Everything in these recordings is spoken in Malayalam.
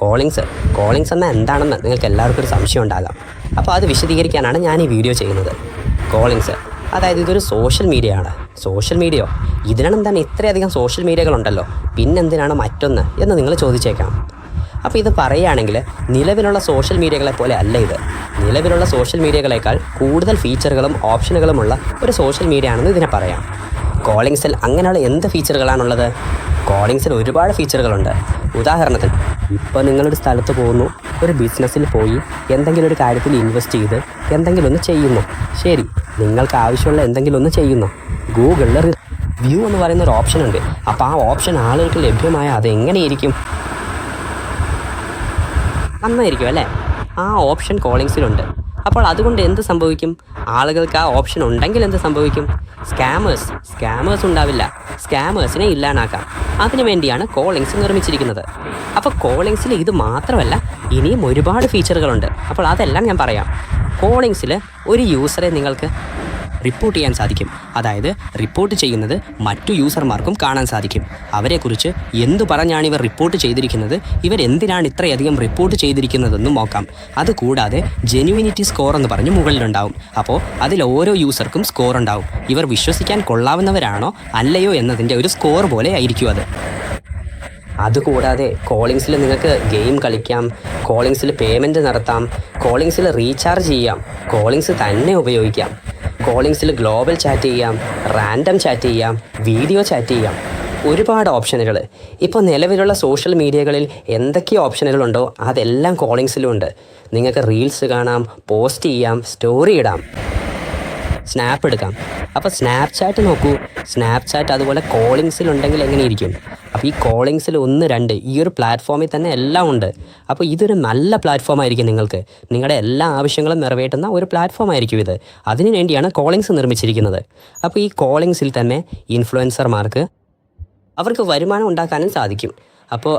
കോളിങ്സ് എന്നാൽ എന്താണെന്ന് നിങ്ങൾക്ക് എല്ലാവർക്കും ഒരു സംശയം ഉണ്ടാകാം. അപ്പോൾ അത് വിശദീകരിക്കാനാണ് ഞാൻ ഈ വീഡിയോ ചെയ്യുന്നത്. കോളിങ്സ് അതായത് ഇതൊരു സോഷ്യൽ മീഡിയയാണ്. സോഷ്യൽ മീഡിയയോ, ഇതിനെന്താണ് ഇത്രയധികം സോഷ്യൽ മീഡിയകളുണ്ടല്ലോ, പിന്നെന്തിനാണ് മറ്റൊന്ന് എന്ന് നിങ്ങൾ ചോദിച്ചേക്കാം. അപ്പോൾ ഇത് പറയുകയാണെങ്കിൽ നിലവിലുള്ള സോഷ്യൽ മീഡിയകളെ പോലെ അല്ല ഇത്. നിലവിലുള്ള സോഷ്യൽ മീഡിയകളേക്കാൾ കൂടുതൽ ഫീച്ചറുകളും ഓപ്ഷനുകളുമുള്ള ഒരു സോഷ്യൽ മീഡിയ ആണെന്ന് ഇതിനെ പറയാം. കോളിങ്സിൽ അങ്ങനെയുള്ള എന്ത് ഫീച്ചറുകളാണുള്ളത്? കോളിങ്സിൽ ഒരുപാട് ഫീച്ചറുകളുണ്ട്. ഉദാഹരണത്തിന്, ഇപ്പോൾ നിങ്ങളൊരു സ്ഥലത്ത് പോകുന്നു, ഒരു ബിസിനസ്സിൽ പോയി എന്തെങ്കിലും ഒരു കാര്യത്തിൽ ഇൻവെസ്റ്റ് ചെയ്ത് എന്തെങ്കിലും ഒന്ന് ചെയ്യുന്നു. ശരി, നിങ്ങൾക്ക് ആവശ്യമുള്ള എന്തെങ്കിലും ഒന്ന് ചെയ്യുന്നു. ഗൂഗിളിൽ വ്യൂ എന്ന് പറയുന്ന ഒരു ഓപ്ഷൻ ഉണ്ട്. അപ്പോൾ ആ ഓപ്ഷൻ ആളുകൾക്ക് ലഭ്യമായ അതെങ്ങനെയായിരിക്കും? നന്നായിരിക്കും അല്ലേ? ആ ഓപ്ഷൻ കോളിങ്സിലുണ്ട്. അപ്പോൾ അതുകൊണ്ട് എന്ത് സംഭവിക്കും? ആളുകൾക്ക് ആ ഓപ്ഷൻ ഉണ്ടെങ്കിൽ എന്ത് സംഭവിക്കും? സ്കാമേഴ്സ് ഉണ്ടാവില്ല. സ്കാമേഴ്സിനെ ഇല്ലാണ്ടാക്കാം. അതിനു വേണ്ടിയാണ് കോളിങ്സ് നിർമ്മിച്ചിരിക്കുന്നത്. അപ്പോൾ കോളിങ്സിൽ ഇത് മാത്രമല്ല, ഇനിയും ഒരുപാട് ഫീച്ചറുകളുണ്ട്. അപ്പോൾ അതെല്ലാം ഞാൻ പറയാം. കോളിങ്സിൽ ഒരു യൂസറെ നിങ്ങൾക്ക് റിപ്പോർട്ട് ചെയ്യാൻ സാധിക്കും. അതായത് റിപ്പോർട്ട് ചെയ്യുന്നത് മറ്റു യൂസർമാർക്കും കാണാൻ സാധിക്കും. അവരെക്കുറിച്ച് എന്തു പറഞ്ഞാണ് ഇവർ റിപ്പോർട്ട് ചെയ്തിരിക്കുന്നത്, ഇവരെന്തിനാണ് ഇത്രയധികം റിപ്പോർട്ട് ചെയ്തിരിക്കുന്നതെന്നും നോക്കാം. അതുകൂടാതെ ജെന്യുവിനിറ്റി സ്കോർ എന്ന് പറഞ്ഞ് മുകളിലുണ്ടാവും. അപ്പോൾ അതിൽ ഓരോ യൂസർക്കും സ്കോർ ഉണ്ടാവും. ഇവർ വിശ്വസിക്കാൻ കൊള്ളാവുന്നവരാണോ അല്ലയോ എന്നതിൻ്റെ ഒരു സ്കോർ പോലെ ആയിരിക്കും അത്. അതുകൂടാതെ കോളിങ്സിൽ നിങ്ങൾക്ക് ഗെയിം കളിക്കാം, കോളിങ്സിൽ പേയ്മെൻറ്റ് നടത്താം, കോളിങ്സിൽ റീചാർജ് ചെയ്യാം, കോളിങ്സ് തന്നെ ഉപയോഗിക്കാം, കോളിങ്സിൽ ഗ്ലോബൽ ചാറ്റ് ചെയ്യാം, റാൻഡം ചാറ്റ് ചെയ്യാം, വീഡിയോ ചാറ്റ് ചെയ്യാം. ഒരുപാട് ഓപ്ഷനുകൾ. ഇപ്പോൾ നിലവിലുള്ള സോഷ്യൽ മീഡിയകളിൽ എന്തൊക്കെ ഓപ്ഷനുകളുണ്ടോ അതെല്ലാം കോളിങ്സിലും ഉണ്ട്. നിങ്ങൾക്ക് റീൽസ് കാണാം, പോസ്റ്റ് ചെയ്യാം, സ്റ്റോറി ഇടാം, സ്നാപ്പ് എടുക്കാം. അപ്പോൾ സ്നാപ്ചാറ്റ് നോക്കൂ. സ്നാപ്ചാറ്റ് അതുപോലെ കോളിങ്സിലുണ്ടെങ്കിൽ എങ്ങനെയിരിക്കും? അപ്പോൾ ഈ കോളിങ്സിൽ 1, 2 ഈ ഒരു പ്ലാറ്റ്ഫോമിൽ തന്നെ എല്ലാം ഉണ്ട്. അപ്പോൾ ഇതൊരു നല്ല പ്ലാറ്റ്ഫോം ആയിരിക്കും. നിങ്ങൾക്ക് നിങ്ങളുടെ എല്ലാ ആവശ്യങ്ങളും നിറവേറ്റുന്ന ഒരു പ്ലാറ്റ്ഫോം ആയിരിക്കും ഇത്. അതിനു വേണ്ടിയാണ് കോളിങ്സ് നിർമ്മിച്ചിരിക്കുന്നത്. അപ്പോൾ ഈ കോളിങ്സിൽ തന്നെ ഇൻഫ്ലുവൻസർമാർക്ക് അവർക്ക് വരുമാനം ഉണ്ടാക്കാനും സാധിക്കും. അപ്പോൾ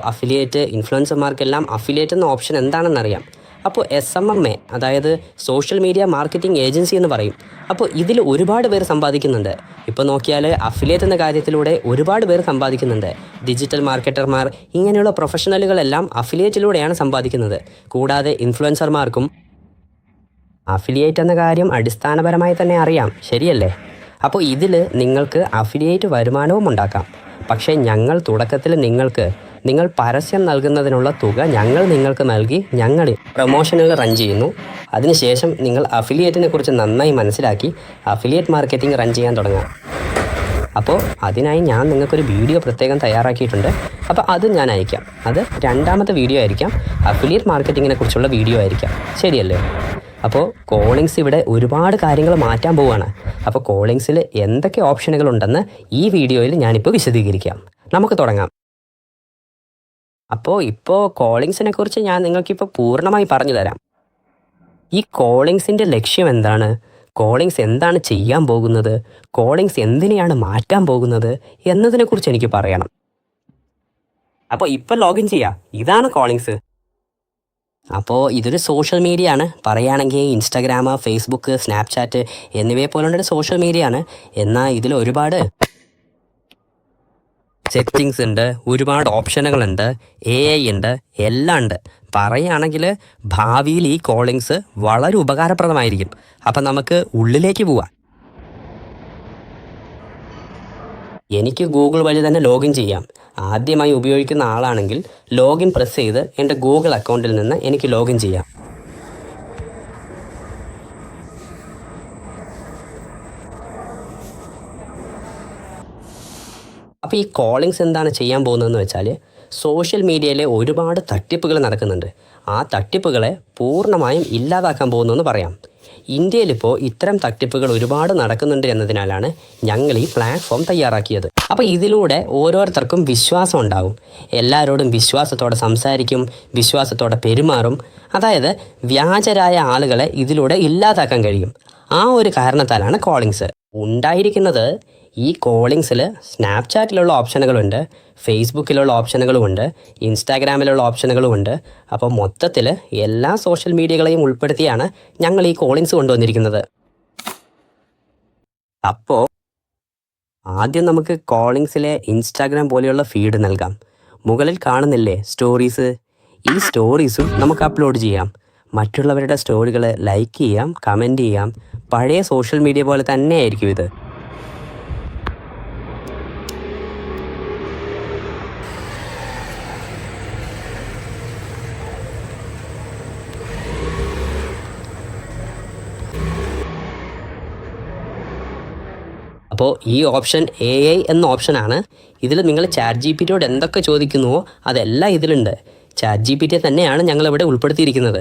ഇൻഫ്ലുവൻസർമാർക്കെല്ലാം അഫിലിയേറ്റ് എന്ന ഓപ്ഷൻ എന്താണെന്നറിയാം. അപ്പോൾ SMMA, അതായത് സോഷ്യൽ മീഡിയ മാർക്കറ്റിംഗ് ഏജൻസി എന്ന് പറയും. അപ്പോൾ ഇതിൽ ഒരുപാട് പേർ സമ്പാദിക്കുന്നുണ്ട്. ഇപ്പോൾ നോക്കിയാൽ അഫിലിയേറ്റ് എന്ന കാര്യത്തിലൂടെ ഒരുപാട് പേർ സമ്പാദിക്കുന്നുണ്ട്. ഡിജിറ്റൽ മാർക്കറ്റർമാർ, ഇങ്ങനെയുള്ള പ്രൊഫഷണലുകളെല്ലാം അഫിലിയേറ്റിലൂടെയാണ് സമ്പാദിക്കുന്നത്. കൂടാതെ ഇൻഫ്ലുവൻസർമാർക്കും അഫിലിയേറ്റ് എന്ന കാര്യം അടിസ്ഥാനപരമായി തന്നെ അറിയാം, ശരിയല്ലേ? അപ്പോൾ ഇതിൽ നിങ്ങൾക്ക് അഫിലിയേറ്റ് വരുമാനവും ഉണ്ടാക്കാം. പക്ഷേ ഞങ്ങൾ തുടക്കത്തിൽ നിങ്ങൾ പരസ്യം നൽകുന്നതിനുള്ള തുക ഞങ്ങൾ നിങ്ങൾക്ക് നൽകി ഞങ്ങൾ പ്രൊമോഷനുകൾ റൺ ചെയ്യുന്നു. അതിനുശേഷം നിങ്ങൾ അഫിലിയേറ്റിനെ കുറിച്ച് നന്നായി മനസ്സിലാക്കി അഫിലിയേറ്റ് മാർക്കറ്റിംഗ് റൺ ചെയ്യാൻ തുടങ്ങാം. അപ്പോൾ അതിനായി ഞാൻ നിങ്ങൾക്കൊരു വീഡിയോ പ്രത്യേകം തയ്യാറാക്കിയിട്ടുണ്ട്. അപ്പോൾ അത് ഞാൻ അയക്കാം. അത് 2ാമത്തെ വീഡിയോ ആയിരിക്കാം. അഫിലിയേറ്റ് മാർക്കറ്റിങ്ങിനെ കുറിച്ചുള്ള വീഡിയോ ആയിരിക്കാം, ശരിയല്ലേ? അപ്പോൾ കോളിങ്സ് ഇവിടെ ഒരുപാട് കാര്യങ്ങൾ മാറ്റാൻ പോവുകയാണ്. അപ്പോൾ കോളിങ്സിൽ എന്തൊക്കെ ഓപ്ഷനുകളുണ്ടെന്ന് ഈ വീഡിയോയിൽ ഞാനിപ്പോൾ വിശദീകരിക്കാം. നമുക്ക് തുടങ്ങാം. ഇപ്പോൾ കോളിങ്സിനെ കുറിച്ച് ഞാൻ നിങ്ങൾക്കിപ്പോൾ പൂർണ്ണമായി പറഞ്ഞു തരാം. ഈ കോളിങ്സിൻ്റെ ലക്ഷ്യം എന്താണ്? കോളിങ്സ് എന്താണ് ചെയ്യാൻ പോകുന്നത്? കോളിങ്സ് എന്തിനെയാണ് മാറ്റാൻ പോകുന്നത് എന്നതിനെക്കുറിച്ച് എനിക്ക് പറയണം. അപ്പോൾ ഇപ്പോൾ ലോഗിൻ ചെയ്യാം. ഇതാണ് കോളിങ്സ്. അപ്പോൾ ഇതൊരു സോഷ്യൽ മീഡിയ ആണ്. പറയുകയാണെങ്കിൽ ഇൻസ്റ്റാഗ്രാം, ഫേസ്ബുക്ക്, സ്നാപ്ചാറ്റ് എന്നിവയെ പോലുള്ളൊരു സോഷ്യൽ മീഡിയ ആണ്. എന്നാൽ ഇതിൽ ഒരുപാട് സെറ്റിങ്സ് ഉണ്ട്, ഒരുപാട് ഓപ്ഷനുകളുണ്ട്, AI ഉണ്ട്, എല്ലാം ഉണ്ട്. പറയുകയാണെങ്കിൽ ഭാവിയിൽ ഈ കോളിങ്സ് വളരെ ഉപകാരപ്രദമായിരിക്കും. അപ്പം നമുക്ക് ഉള്ളിലേക്ക് പോവാം. എനിക്ക് ഗൂഗിൾ വഴി തന്നെ ലോഗിൻ ചെയ്യാം. ആദ്യമായി ഉപയോഗിക്കുന്ന ആളാണെങ്കിൽ ലോഗിൻ പ്രസ് ചെയ്ത് എൻ്റെ ഗൂഗിൾ അക്കൗണ്ടിൽ നിന്ന് എനിക്ക് ലോഗിൻ ചെയ്യാം. അപ്പോൾ ഈ കോളിങ്സ് എന്താണ് ചെയ്യാൻ പോകുന്നതെന്ന് വെച്ചാൽ, സോഷ്യൽ മീഡിയയിലെ ഒരുപാട് തട്ടിപ്പുകൾ നടക്കുന്നുണ്ട്. ആ തട്ടിപ്പുകളെ പൂർണ്ണമായും ഇല്ലാതാക്കാൻ പോകുന്നുവെന്ന് പറയാം. ഇന്ത്യയിലിപ്പോൾ ഇത്തരം തട്ടിപ്പുകൾ ഒരുപാട് നടക്കുന്നുണ്ട് എന്നതിനാലാണ് ഞങ്ങൾ ഈ പ്ലാറ്റ്ഫോം തയ്യാറാക്കിയത്. അപ്പോൾ ഇതിലൂടെ ഓരോരുത്തർക്കും വിശ്വാസം ഉണ്ടാകും. എല്ലാവരോടും വിശ്വാസത്തോടെ സംസാരിക്കും, വിശ്വാസത്തോടെ പെരുമാറും. അതായത് വ്യാജരായ ആളുകളെ ഇതിലൂടെ ഇല്ലാതാക്കാൻ കഴിയും. ആ ഒരു കാരണത്താലാണ് കോളിങ്സ് ഉണ്ടായിരിക്കുന്നത്. ഈ കോളിങ്സിൽ സ്നാപ്ചാറ്റിലുള്ള ഓപ്ഷനുകളുണ്ട്, ഫേസ്ബുക്കിലുള്ള ഓപ്ഷനുകളുമുണ്ട്, ഇൻസ്റ്റാഗ്രാമിലുള്ള ഓപ്ഷനുകളുമുണ്ട്. അപ്പോൾ മൊത്തത്തിൽ എല്ലാ സോഷ്യൽ മീഡിയകളെയും ഉൾപ്പെടുത്തിയാണ് ഞങ്ങൾ ഈ കോളിങ്സ് കൊണ്ടുവന്നിരിക്കുന്നത്. അപ്പോൾ ആദ്യം നമുക്ക് കോളിങ്സിലെ ഇൻസ്റ്റാഗ്രാം പോലെയുള്ള ഫീഡ് നൽകാം. മുകളിൽ കാണുന്നില്ലേ സ്റ്റോറീസ്? ഈ സ്റ്റോറീസും നമുക്ക് അപ്ലോഡ് ചെയ്യാം. മറ്റുള്ളവരുടെ സ്റ്റോറികൾ ലൈക്ക് ചെയ്യാം, കമൻറ്റ് ചെയ്യാം. പഴയ സോഷ്യൽ മീഡിയ പോലെ തന്നെയായിരിക്കും ഇത്. അപ്പോൾ ഈ ഓപ്ഷൻ AI എന്ന ഓപ്ഷനാണ്. ഇതിൽ നിങ്ങൾ ChatGPTയോട് എന്തൊക്കെ ചോദിക്കുന്നുവോ അതെല്ലാം ഇതിലുണ്ട്. ChatGPT തന്നെയാണ് ഞങ്ങളിവിടെ ഉൾപ്പെടുത്തിയിരിക്കുന്നത്.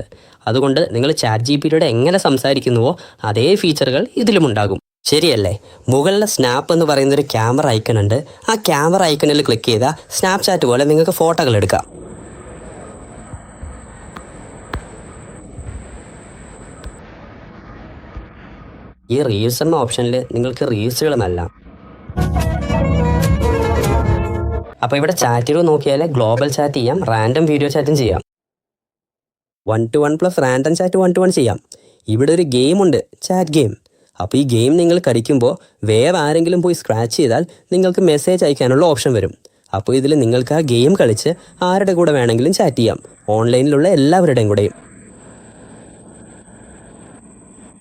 അതുകൊണ്ട് നിങ്ങൾ ChatGPTയോട് എങ്ങനെ സംസാരിക്കുന്നുവോ അതേ ഫീച്ചറുകൾ ഇതിലുമുണ്ടാകും. ശരിയല്ലേ? മുകളിൽ സ്നാപ്പ് എന്ന് പറയുന്നൊരു ക്യാമറ ഐക്കൺ ഉണ്ട്. ആ ക്യാമറ ഐക്കണിൽ ക്ലിക്ക് ചെയ്താൽ സ്നാപ്ചാറ്റ് പോലെ നിങ്ങൾക്ക് ഫോട്ടോകൾ എടുക്കാം. ഈ റീൽസ് എന്ന ഓപ്ഷനിൽ നിങ്ങൾക്ക് റീൽസുകളുമല്ല. അപ്പോൾ ഇവിടെ ചാറ്റുകൾ നോക്കിയാൽ ഗ്ലോബൽ ചാറ്റ് ചെയ്യാം, റാൻഡം വീഡിയോ ചാറ്റും ചെയ്യാം. 1-to-1 plus random chat 1-to-1 ചെയ്യാം. ഇവിടെ ഒരു ഗെയിമുണ്ട്, ചാറ്റ് ഗെയിം. അപ്പോൾ ഈ ഗെയിം നിങ്ങൾ കളിക്കുമ്പോൾ വേറെ ആരെങ്കിലും പോയി സ്ക്രാച്ച് ചെയ്താൽ നിങ്ങൾക്ക് മെസ്സേജ് അയക്കാനുള്ള ഓപ്ഷൻ വരും. അപ്പോൾ ഇതിൽ നിങ്ങൾക്ക് ആ ഗെയിം കളിച്ച് ആരുടെ കൂടെ വേണമെങ്കിലും ചാറ്റ് ചെയ്യാം, ഓൺലൈനിലുള്ള എല്ലാവരുടെയും കൂടെയും.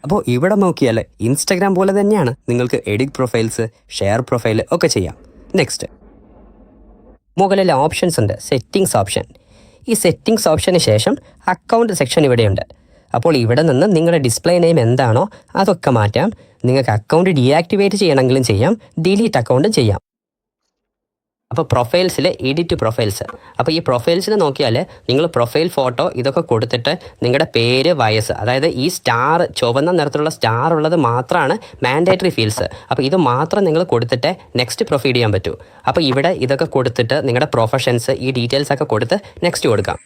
അപ്പോൾ ഇവിടെ നോക്കിയാൽ ഇൻസ്റ്റഗ്രാം പോലെ തന്നെയാണ്. നിങ്ങൾക്ക് എഡിറ്റ് പ്രൊഫൈൽസ്, ഷെയർ പ്രൊഫൈൽ ഒക്കെ ചെയ്യാം. നെക്സ്റ്റ്, മുകളിൽ ഓപ്ഷൻസ് ഉണ്ട്. Settings option. ഈ സെറ്റിംഗ്സ് ഓപ്ഷന് ശേഷം അക്കൗണ്ട് സെക്ഷൻ ഇവിടെയുണ്ട്. അപ്പോൾ ഇവിടെ നിന്ന് നിങ്ങളുടെ ഡിസ്പ്ലേ നെയിം എന്താണോ അതൊക്കെ മാറ്റാം. നിങ്ങൾക്ക് അക്കൗണ്ട് ഡീആക്ടിവേറ്റ് ചെയ്യണമെങ്കിലും ചെയ്യാം, ഡിലീറ്റ് അക്കൗണ്ടും ചെയ്യാം. അപ്പോൾ പ്രൊഫൈൽസിൽ എഡിറ്റ് പ്രൊഫൈൽസ്. അപ്പോൾ ഈ പ്രൊഫൈൽസിൽ നോക്കിയാൽ നിങ്ങൾ പ്രൊഫൈൽ ഫോട്ടോ ഇതൊക്കെ കൊടുത്തിട്ട് നിങ്ങളുടെ പേര്, വയസ്സ്, അതായത് ഈ സ്റ്റാർ, ചുവന്ന നിറത്തിലുള്ള സ്റ്റാർ ഉള്ളത് മാത്രമാണ് മാൻഡേറ്ററി ഫീൽഡ്സ്. അപ്പോൾ ഇത് മാത്രം നിങ്ങൾ കൊടുത്തിട്ട് നെക്സ്റ്റ് പ്രൊഫീഡ് ചെയ്യാൻ പറ്റൂ. അപ്പോൾ ഇവിടെ ഇതൊക്കെ കൊടുത്തിട്ട് നിങ്ങളുടെ പ്രൊഫഷൻസ്, ഈ ഡീറ്റെയിൽസ് ഒക്കെ കൊടുത്ത് നെക്സ്റ്റ് കൊടുക്കാം.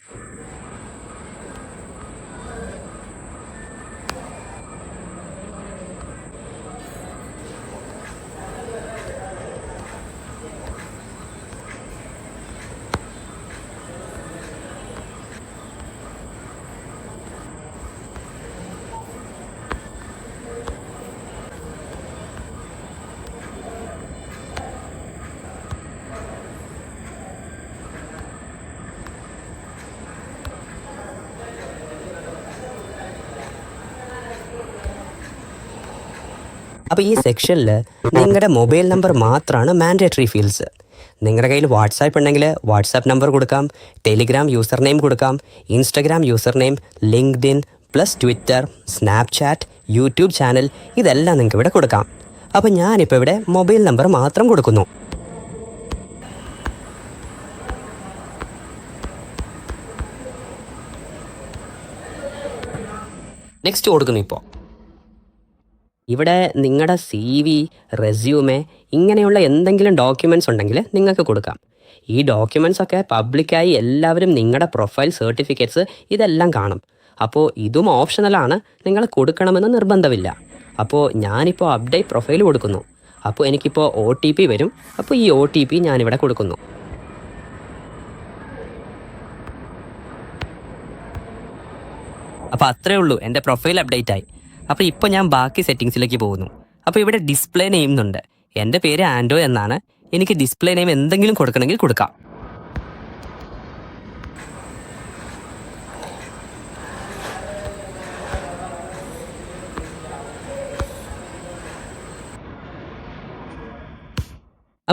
അപ്പോൾ ഈ സെക്ഷനിൽ നിങ്ങളുടെ മൊബൈൽ നമ്പർ മാത്രമാണ് മാൻഡേറ്ററി ഫീൽഡ്സ്. നിങ്ങളുടെ കയ്യിൽ വാട്സാപ്പ് ഉണ്ടെങ്കിൽ വാട്സാപ്പ് നമ്പർ കൊടുക്കാം, ടെലിഗ്രാം യൂസർ നെയിം കൊടുക്കാം, Instagram user name, LinkedIn plus Twitter, Snapchat, YouTube channel, ഇതെല്ലാം നിങ്ങൾക്ക് ഇവിടെ കൊടുക്കാം. അപ്പോൾ ഞാനിപ്പോൾ ഇവിടെ മൊബൈൽ നമ്പർ മാത്രം കൊടുക്കുന്നു. നെക്സ്റ്റ് കൊടുക്കുന്നു. ഇപ്പോൾ ഇവിടെ നിങ്ങളുടെ CV, റെസ്യൂമെ ഇങ്ങനെയുള്ള എന്തെങ്കിലും ഡോക്യുമെൻറ്റ്സ് ഉണ്ടെങ്കിൽ നിങ്ങൾക്ക് കൊടുക്കാം. ഈ ഡോക്യുമെൻറ്റ്സ് ഒക്കെ പബ്ലിക്കായി എല്ലാവരും നിങ്ങളുടെ പ്രൊഫൈൽ, സർട്ടിഫിക്കറ്റ്സ് ഇതെല്ലാം കാണും. അപ്പോൾ ഇതും ഓപ്ഷണലാണ്, നിങ്ങൾ കൊടുക്കണമെന്ന് നിർബന്ധമില്ല. അപ്പോൾ ഞാനിപ്പോൾ അപ്ഡേറ്റ് പ്രൊഫൈൽ കൊടുക്കുന്നു. അപ്പോൾ എനിക്കിപ്പോൾ OTP വരും. അപ്പോൾ ഈ OTP ഞാനിവിടെ കൊടുക്കുന്നു. അപ്പോൾ അത്രയേ ഉള്ളൂ, എൻ്റെ പ്രൊഫൈൽ അപ്ഡേറ്റ് ആയി. അപ്പോൾ ഇപ്പോൾ ഞാൻ ബാക്കി സെറ്റിങ്സിലേക്ക് പോകുന്നു. അപ്പോൾ ഇവിടെ ഡിസ്പ്ലേ നെയിം എന്നുണ്ട്. എൻ്റെ പേര് ആൻഡോ എന്നാണ്. എനിക്ക് ഡിസ്പ്ലേ നെയിം എന്തെങ്കിലും കൊടുക്കണമെങ്കിൽ കൊടുക്കാം.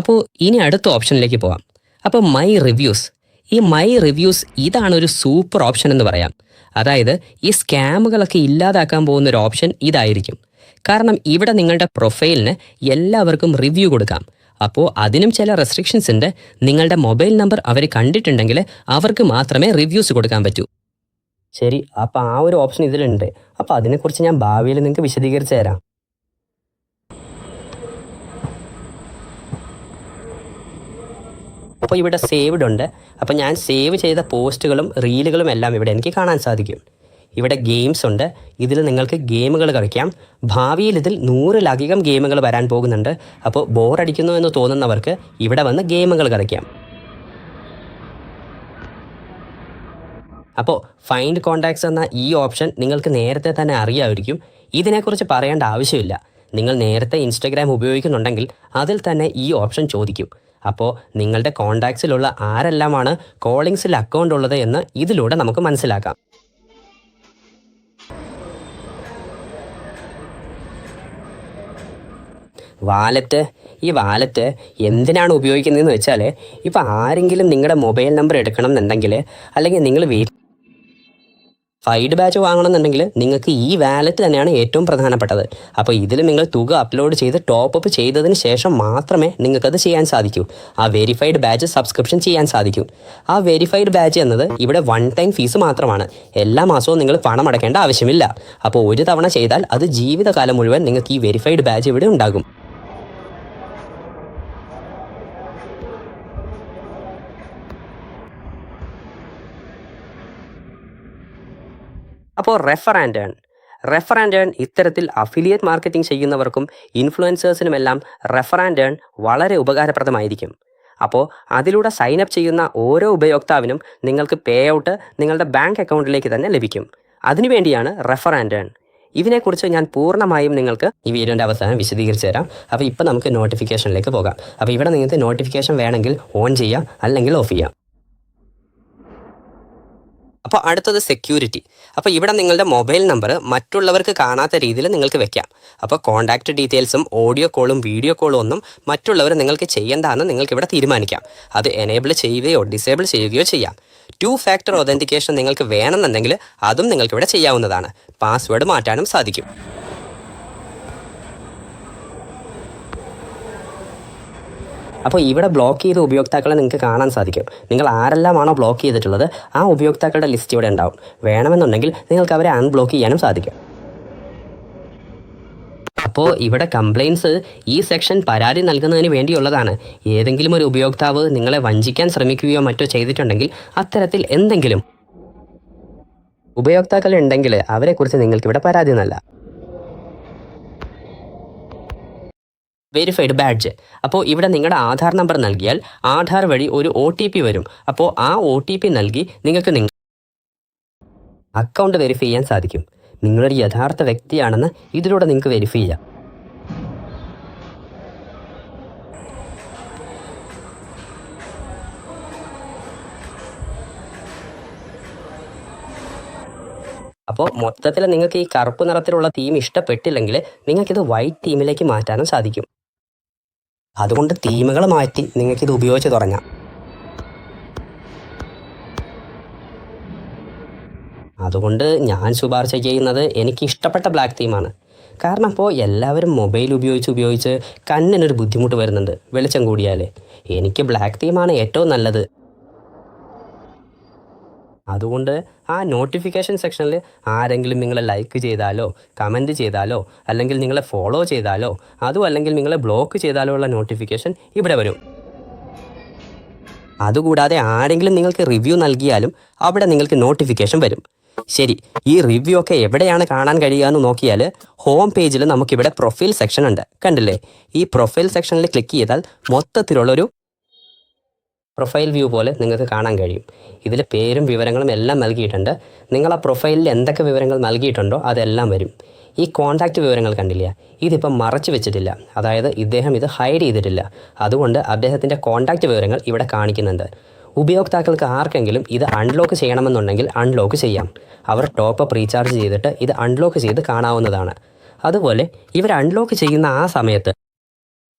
അപ്പോൾ ഇനി അടുത്ത ഓപ്ഷനിലേക്ക് പോകാം. അപ്പോൾ മൈ റിവ്യൂസ്. ഈ മൈ റിവ്യൂസ് ഇതാണ് ഒരു സൂപ്പർ ഓപ്ഷൻ എന്ന് പറയാം. അതായത് ഈ സ്കാമുകളൊക്കെ ഇല്ലാതാക്കാൻ പോകുന്ന ഒരു ഓപ്ഷൻ ഇതായിരിക്കും. കാരണം ഇവിടെ നിങ്ങളുടെ പ്രൊഫൈലിന് എല്ലാവർക്കും റിവ്യൂ കൊടുക്കാം. അപ്പോൾ അതിനും ചില റെസ്ട്രിക്ഷൻസ് ഉണ്ട്. നിങ്ങളുടെ മൊബൈൽ നമ്പർ അവർ കണ്ടിട്ടുണ്ടെങ്കിൽ അവർക്ക് മാത്രമേ റിവ്യൂസ് കൊടുക്കാൻ പറ്റൂ. ശരി, അപ്പോൾ ആ ഒരു ഓപ്ഷൻ ഇതിലുണ്ട്. അപ്പോൾ അതിനെക്കുറിച്ച് ഞാൻ ഭാവിയിൽ നിങ്ങൾക്ക് വിശദീകരിച്ച് തരാം. അപ്പോൾ ഇവിടെ സേവ്ഡ് ഉണ്ട്. അപ്പോൾ ഞാൻ സേവ് ചെയ്ത പോസ്റ്റുകളും റീലുകളും എല്ലാം ഇവിടെ എനിക്ക് കാണാൻ സാധിക്കും. ഇവിടെ ഗെയിംസ് ഉണ്ട്. ഇതിൽ നിങ്ങൾക്ക് ഗെയിമുകൾ കളിക്കാം. ഭാവിയിൽ ഇതിൽ 100-ലധികം ഗെയിമുകൾ വരാൻ പോകുന്നുണ്ട്. അപ്പോൾ ബോറടിക്കുന്നു എന്ന് തോന്നുന്നവർക്ക് ഇവിടെ വന്ന് ഗെയിമുകൾ കളിക്കാം. അപ്പോൾ ഫൈൻഡ് കോൺടാക്ട്സ് എന്ന ഈ ഓപ്ഷൻ നിങ്ങൾക്ക് നേരത്തെ തന്നെ അറിയാമായിരിക്കും. ഇതിനെക്കുറിച്ച് പറയേണ്ട ആവശ്യമില്ല. നിങ്ങൾ നേരത്തെ ഇൻസ്റ്റഗ്രാം ഉപയോഗിക്കുന്നുണ്ടെങ്കിൽ അതിൽ തന്നെ ഈ ഓപ്ഷൻ ചോദിക്കും. അപ്പോൾ നിങ്ങളുടെ കോൺടാക്ട്സിലുള്ള ആരെല്ലാമാണ് കോളിങ്സിൽ അക്കൗണ്ട് ഉള്ളത് എന്ന് ഇതിലൂടെ നമുക്ക് മനസ്സിലാക്കാം. ഈ വാലറ്റ് എന്തിനാണ് ഉപയോഗിക്കുന്നതെന്ന് വെച്ചാൽ, ഇപ്പോൾ ആരെങ്കിലും നിങ്ങളുടെ മൊബൈൽ നമ്പർ എടുക്കണം എന്നുണ്ടെങ്കിൽ, അല്ലെങ്കിൽ നിങ്ങൾ ഫൈഡ് ബാച്ച് വാങ്ങണമെന്നുണ്ടെങ്കിൽ നിങ്ങൾക്ക് ഈ വാലറ്റ് തന്നെയാണ് ഏറ്റവും പ്രധാനപ്പെട്ടത്. അപ്പോൾ ഇതിൽ നിങ്ങൾ തുക അപ്ലോഡ് ചെയ്ത് ടോപ്പ് അപ്പ് ചെയ്തതിന് ശേഷം മാത്രമേ നിങ്ങൾക്കത് ചെയ്യാൻ സാധിക്കൂ. ആ വെരിഫൈഡ് ബാച്ച് സബ്സ്ക്രിപ്ഷൻ ചെയ്യാൻ സാധിക്കൂ. ആ വെരിഫൈഡ് ബാച്ച് എന്നത് ഇവിടെ 1 ടൈം ഫീസ് മാത്രമാണ്. എല്ലാ മാസവും നിങ്ങൾ പണം അടയ്ക്കേണ്ട ആവശ്യമില്ല. അപ്പോൾ ഒരു തവണ ചെയ്താൽ അത് ജീവിതകാലം മുഴുവൻ നിങ്ങൾക്ക് ഈ വെരിഫൈഡ് ബാച്ച് ഇവിടെ ഉണ്ടാകും. അപ്പോൾ റെഫർ ആൻഡ് ഏൺ ഇത്തരത്തിൽ അഫിലിയേറ്റ് മാർക്കറ്റിംഗ് ചെയ്യുന്നവർക്കും ഇൻഫ്ലുവൻസേഴ്സിനുമെല്ലാം റെഫർ ആൻഡ് ഏൺ വളരെ ഉപകാരപ്രദമായിരിക്കും. അപ്പോൾ അതിലൂടെ സൈനപ്പ് ചെയ്യുന്ന ഓരോ ഉപയോക്താവിനും നിങ്ങൾക്ക് പേ ഔട്ട് നിങ്ങളുടെ ബാങ്ക് അക്കൗണ്ടിലേക്ക് തന്നെ ലഭിക്കും. അതിനുവേണ്ടിയാണ് റെഫർ ആൻഡ് ഏൺ. ഇതിനെക്കുറിച്ച് ഞാൻ പൂർണ്ണമായും നിങ്ങൾക്ക് ഈ വീഡിയോൻ്റെ അവസാനം വിശദീകരിച്ച് തരാം. അപ്പോൾ ഇപ്പോൾ നമുക്ക് നോട്ടിഫിക്കേഷനിലേക്ക് പോകാം. അപ്പോൾ ഇവിടെ നിങ്ങൾക്ക് നോട്ടിഫിക്കേഷൻ വേണമെങ്കിൽ ഓൺ ചെയ്യാം, അല്ലെങ്കിൽ ഓഫ് ചെയ്യാം. അപ്പോൾ അടുത്തത് സെക്യൂരിറ്റി. അപ്പോൾ ഇവിടെ നിങ്ങളുടെ മൊബൈൽ നമ്പർ മറ്റുള്ളവർക്ക് കാണാത്ത രീതിയിൽ നിങ്ങൾക്ക് വെക്കാം. അപ്പോൾ കോൺടാക്റ്റ് ഡീറ്റെയിൽസും ഓഡിയോ കോളും വീഡിയോ കോളും ഒന്നും മറ്റുള്ളവർ നിങ്ങൾക്ക് ചെയ്യേണ്ടതെന്ന് നിങ്ങൾക്ക് ഇവിടെ തീരുമാനിക്കാം. അത് എനേബിൾ ചെയ്യുകയോ ഡിസേബിൾ ചെയ്യുകയോ ചെയ്യാം. 2 ഫാക്ടർ ഒതൻറ്റിക്കേഷൻ നിങ്ങൾക്ക് വേണമെന്നുണ്ടെങ്കിൽ അതും നിങ്ങൾക്കിവിടെ ചെയ്യാവുന്നതാണ്. പാസ്വേഡ് മാറ്റാനും സാധിക്കും. അപ്പോൾ ഇവിടെ ബ്ലോക്ക് ചെയ്ത ഉപയോക്താക്കളെ നിങ്ങൾക്ക് കാണാൻ സാധിക്കും. നിങ്ങൾ ആരെല്ലാമാണോ ബ്ലോക്ക് ചെയ്തിട്ടുള്ളത് ആ ഉപയോക്താക്കളുടെ ലിസ്റ്റ് ഇവിടെ ഉണ്ടാവും. വേണമെന്നുണ്ടെങ്കിൽ നിങ്ങൾക്ക് അവരെ അൺബ്ലോക്ക് ചെയ്യാനും സാധിക്കും. അപ്പോൾ ഇവിടെ കംപ്ലയിൻസ് ഈ സെക്ഷൻ പരാതി നൽകുന്നതിന് വേണ്ടിയുള്ളതാണ്. ഏതെങ്കിലും ഒരു ഉപയോക്താവ് നിങ്ങളെ വഞ്ചിക്കാൻ ശ്രമിക്കുകയോ മറ്റോ ചെയ്തിട്ടുണ്ടെങ്കിൽ അത്തരത്തിൽ എന്തെങ്കിലും ഉപയോക്താക്കൾ ഉണ്ടെങ്കിൽ അവരെക്കുറിച്ച് നിങ്ങൾക്കിവിടെ പരാതി നൽകാം. Verified badge. അപ്പോൾ ഇവിടെ നിങ്ങളുടെ ആധാർ നമ്പർ നൽകിയാൽ ആധാർ വഴി ഒരു OTP വരും. അപ്പോൾ ആ OTP നൽകി നിങ്ങൾക്ക് അക്കൗണ്ട് വെരിഫൈ ചെയ്യാൻ സാധിക്കും. നിങ്ങളൊരു യഥാർത്ഥ വ്യക്തിയാണെന്ന് ഇതിലൂടെ നിങ്ങൾക്ക് വെരിഫൈ ചെയ്യാം. അപ്പോൾ മൊത്തത്തിൽ നിങ്ങൾക്ക് ഈ കറുപ്പ് നിറത്തിലുള്ള തീം ഇഷ്ടപ്പെട്ടില്ലെങ്കിൽ നിങ്ങൾക്കിത് വൈറ്റ് തീമിലേക്ക് മാറ്റാനും സാധിക്കും. അതുകൊണ്ട് തീമുകൾ മാറ്റി നിങ്ങൾക്കിത് ഉപയോഗിച്ച് തുടങ്ങാം. അതുകൊണ്ട് ഞാൻ ശുപാർശ ചെയ്യുന്നത് എനിക്ക് ഇഷ്ടപ്പെട്ട ബ്ലാക്ക് തീമാണ്. കാരണം ഇപ്പോൾ എല്ലാവരും മൊബൈൽ ഉപയോഗിച്ച് കണ്ണിനൊരു ബുദ്ധിമുട്ട് വരുന്നുണ്ട് വെളിച്ചം കൂടിയാൽ. എനിക്ക് ബ്ലാക്ക് തീമാണ് ഏറ്റവും നല്ലത്. അതുകൊണ്ട് ആ നോട്ടിഫിക്കേഷൻ സെക്ഷനിൽ ആരെങ്കിലും നിങ്ങളെ ലൈക്ക് ചെയ്താലോ കമൻറ്റ് ചെയ്താലോ അല്ലെങ്കിൽ നിങ്ങളെ ഫോളോ ചെയ്താലോ അതും അല്ലെങ്കിൽ നിങ്ങളെ ബ്ലോക്ക് ചെയ്താലോ ഉള്ള നോട്ടിഫിക്കേഷൻ ഇവിടെ വരും. അതുകൂടാതെ ആരെങ്കിലും നിങ്ങൾക്ക് റിവ്യൂ നൽകിയാലും അവിടെ നിങ്ങൾക്ക് നോട്ടിഫിക്കേഷൻ വരും. ശരി, ഈ റിവ്യൂ ഒക്കെ എവിടെയാണ് കാണാൻ കഴിയുക എന്ന് നോക്കിയാൽ ഹോം പേജിൽ നമുക്കിവിടെ പ്രൊഫൈൽ സെക്ഷൻ ഉണ്ട്. കണ്ടില്ലേ? ഈ പ്രൊഫൈൽ സെക്ഷനിൽ ക്ലിക്ക് ചെയ്താൽ മൊത്തത്തിലുള്ളൊരു പ്രൊഫൈൽ വ്യൂ പോലെ നിങ്ങൾക്ക് കാണാൻ കഴിയും. ഇതിൽ പേരും വിവരങ്ങളും എല്ലാം നൽകിയിട്ടുണ്ട്. നിങ്ങൾ ആ പ്രൊഫൈലിൽ എന്തൊക്കെ വിവരങ്ങൾ നൽകിയിട്ടുണ്ടോ അതെല്ലാം വരും. ഈ കോൺടാക്റ്റ് വിവരങ്ങൾ കണ്ടില്ല, ഇതിപ്പം മറച്ചു വെച്ചിട്ടില്ല. അതായത് ഇദ്ദേഹം ഇത് ഹൈഡ് ചെയ്തിട്ടില്ല. അതുകൊണ്ട് അദ്ദേഹത്തിൻ്റെ കോൺടാക്റ്റ് വിവരങ്ങൾ ഇവിടെ കാണിക്കുന്നുണ്ട്. ഉപയോക്താക്കൾക്ക് ആർക്കെങ്കിലും ഇത് അൺലോക്ക് ചെയ്യണമെന്നുണ്ടെങ്കിൽ അൺലോക്ക് ചെയ്യാം. അവർ ടോപ്പ് അപ്പ് റീചാർജ് ചെയ്തിട്ട് ഇത് അൺലോക്ക് ചെയ്ത് കാണാവുന്നതാണ്. അതുപോലെ ഇവർ അൺലോക്ക് ചെയ്യുന്ന ആ സമയത്ത്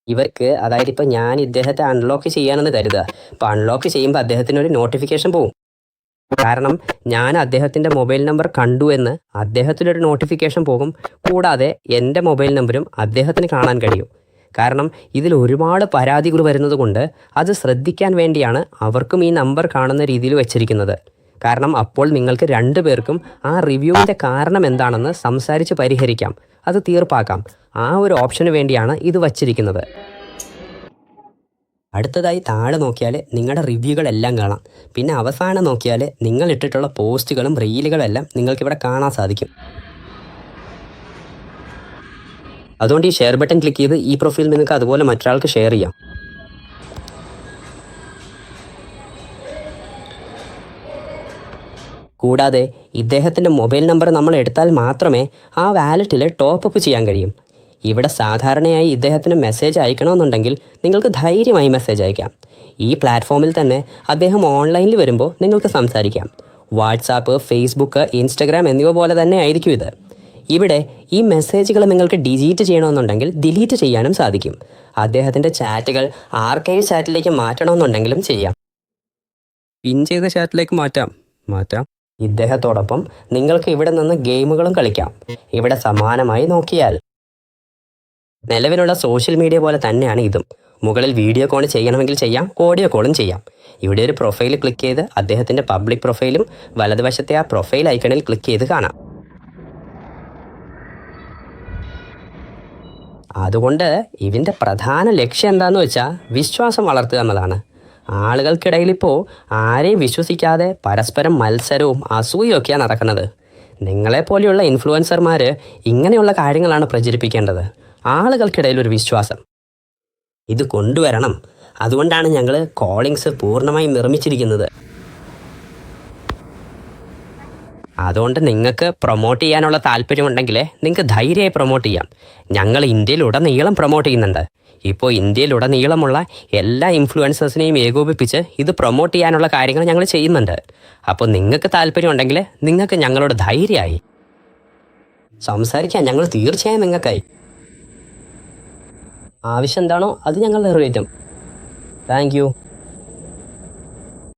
ഇവർക്ക്, അതായത് ഇപ്പോൾ ഞാൻ ഇദ്ദേഹത്തെ അൺലോക്ക് ചെയ്യാനെന്ന് കരുതുക. അപ്പോൾ അൺലോക്ക് ചെയ്യുമ്പോൾ അദ്ദേഹത്തിനൊരു നോട്ടിഫിക്കേഷൻ പോകും. കാരണം ഞാൻ അദ്ദേഹത്തിൻ്റെ മൊബൈൽ നമ്പർ കണ്ടു എന്ന് അദ്ദേഹത്തിനൊരു നോട്ടിഫിക്കേഷൻ പോകും. കൂടാതെ എൻ്റെ മൊബൈൽ നമ്പരും അദ്ദേഹത്തിന് കാണാൻ കഴിയും. കാരണം ഇതിൽ ഒരുപാട് പരാതികൾ വരുന്നത് കൊണ്ട് അത് ശ്രദ്ധിക്കാൻ വേണ്ടിയാണ് അവർക്കും ഈ നമ്പർ കാണുന്ന രീതിയിൽ വെച്ചിരിക്കുന്നത്. കാരണം അപ്പോൾ നിങ്ങൾക്ക് 2 പേർക്കും ആ റിവ്യൂവിൻ്റെ കാരണം എന്താണെന്ന് സംസാരിച്ച് പരിഹരിക്കാം, അത് തീർപ്പാക്കാം. ആ ഒരു ഓപ്ഷന് വേണ്ടിയാണ് ഇത് വച്ചിരിക്കുന്നത്. അടുത്തതായി താഴെ നോക്കിയാൽ നിങ്ങളുടെ റിവ്യൂകളെല്ലാം കാണാം. പിന്നെ അവസാനം നോക്കിയാൽ നിങ്ങൾ ഇട്ടിട്ടുള്ള പോസ്റ്റുകളും റീലുകളും എല്ലാം നിങ്ങൾക്കിവിടെ കാണാൻ സാധിക്കും. അതുകൊണ്ട് ഈ ഷെയർ ബട്ടൺ ക്ലിക്ക് ചെയ്ത് ഈ പ്രൊഫൈൽ നിങ്ങൾക്ക് അതുപോലെ മറ്റൊരാൾക്ക് ഷെയർ ചെയ്യാം. കൂടാതെ ഇദ്ദേഹത്തിൻ്റെ മൊബൈൽ നമ്പർ നമ്മൾ എടുത്താൽ മാത്രമേ ആ വാലറ്റിൽ ടോപ്പ് അപ്പ് ചെയ്യാൻ കഴിയും. ഇവിടെ സാധാരണയായി ഇദ്ദേഹത്തിന് മെസ്സേജ് അയക്കണമെന്നുണ്ടെങ്കിൽ നിങ്ങൾക്ക് ധൈര്യമായി മെസ്സേജ് അയക്കാം. ഈ പ്ലാറ്റ്ഫോമിൽ തന്നെ അദ്ദേഹം ഓൺലൈനിൽ വരുമ്പോൾ നിങ്ങൾക്ക് സംസാരിക്കാം. വാട്സാപ്പ്, ഫേസ്ബുക്ക്, ഇൻസ്റ്റഗ്രാം എന്നിവ പോലെ തന്നെ ആയിരിക്കും ഇത്. ഇവിടെ ഈ മെസ്സേജുകൾ നിങ്ങൾക്ക് ഡിലീറ്റ് ചെയ്യണമെന്നുണ്ടെങ്കിൽ ഡിലീറ്റ് ചെയ്യാനും സാധിക്കും. അദ്ദേഹത്തിൻ്റെ ചാറ്റുകൾ ആർക്കൈവ് ചാറ്റിലേക്ക് മാറ്റണമെന്നുണ്ടെങ്കിലും ചെയ്യാം. പിൻ ചെയ്ത ചാറ്റിലേക്ക് മാറ്റാം. ഇദ്ദേഹത്തോടൊപ്പം നിങ്ങൾക്ക് ഇവിടെ നിന്ന് ഗെയിമുകളും കളിക്കാം. ഇവിടെ സമാനമായി നോക്കിയാൽ നിലവിലുള്ള സോഷ്യൽ മീഡിയ പോലെ തന്നെയാണ് ഇതും. മുകളിൽ വീഡിയോ കോൾ ചെയ്യണമെങ്കിൽ ചെയ്യാം, ഓഡിയോ കോളും ചെയ്യാം. ഇവിടെ ഒരു പ്രൊഫൈൽ ക്ലിക്ക് ചെയ്ത് അദ്ദേഹത്തിൻ്റെ പബ്ലിക് പ്രൊഫൈലും വലതുവശത്തെ ആ പ്രൊഫൈൽ ഐക്കണിൽ ക്ലിക്ക് ചെയ്ത് കാണാം. അതുകൊണ്ട് ഇതിൻ്റെ പ്രധാന ലക്ഷ്യം എന്താണെന്ന് വെച്ചാൽ വിശ്വാസം വളർത്തുക എന്നതാണ്. ആളുകൾക്കിടയിൽ ഇപ്പോൾ ആരെയും വിശ്വസിക്കാതെ പരസ്പരം മത്സരവും അസൂയൊക്കെയാണ് നടക്കുന്നത്. നിങ്ങളെപ്പോലെയുള്ള ഇൻഫ്ലുവൻസർമാർ ഇങ്ങനെയുള്ള കാര്യങ്ങളാണ് പ്രചരിപ്പിക്കേണ്ടത്. ആളുകൾക്കിടയിൽ ഒരു വിശ്വാസം ഇത് കൊണ്ടുവരണം. അതുകൊണ്ടാണ് ഞങ്ങൾ കോളിങ്സ് പൂർണ്ണമായും നിർമ്മിച്ചിരിക്കുന്നത്. അതുകൊണ്ട് നിങ്ങൾക്ക് പ്രൊമോട്ട് ചെയ്യാനുള്ള താല്പര്യമുണ്ടെങ്കിൽ നിങ്ങൾക്ക് ധൈര്യമായി പ്രൊമോട്ട് ചെയ്യാം. ഞങ്ങൾ ഇന്ത്യയിലുടനീളം പ്രൊമോട്ട് ചെയ്യുന്നുണ്ട്. ഇപ്പോൾ ഇന്ത്യയിലുടനീളമുള്ള എല്ലാ ഇൻഫ്ലുവൻസേഴ്സിനെയും ഏകോപിപ്പിച്ച് ഇത് പ്രൊമോട്ട് ചെയ്യാനുള്ള കാര്യങ്ങൾ ഞങ്ങൾ ചെയ്യുന്നുണ്ട്. അപ്പോൾ നിങ്ങൾക്ക് താല്പര്യമുണ്ടെങ്കിൽ നിങ്ങൾക്ക് ഞങ്ങളോട് ധൈര്യമായി സംസാരിക്കാം. ഞങ്ങൾ തീർച്ചയായും നിങ്ങൾക്കായി ആവശ്യം എന്താണോ അത് ഞങ്ങൾ നിറവേറ്റും. Thank you.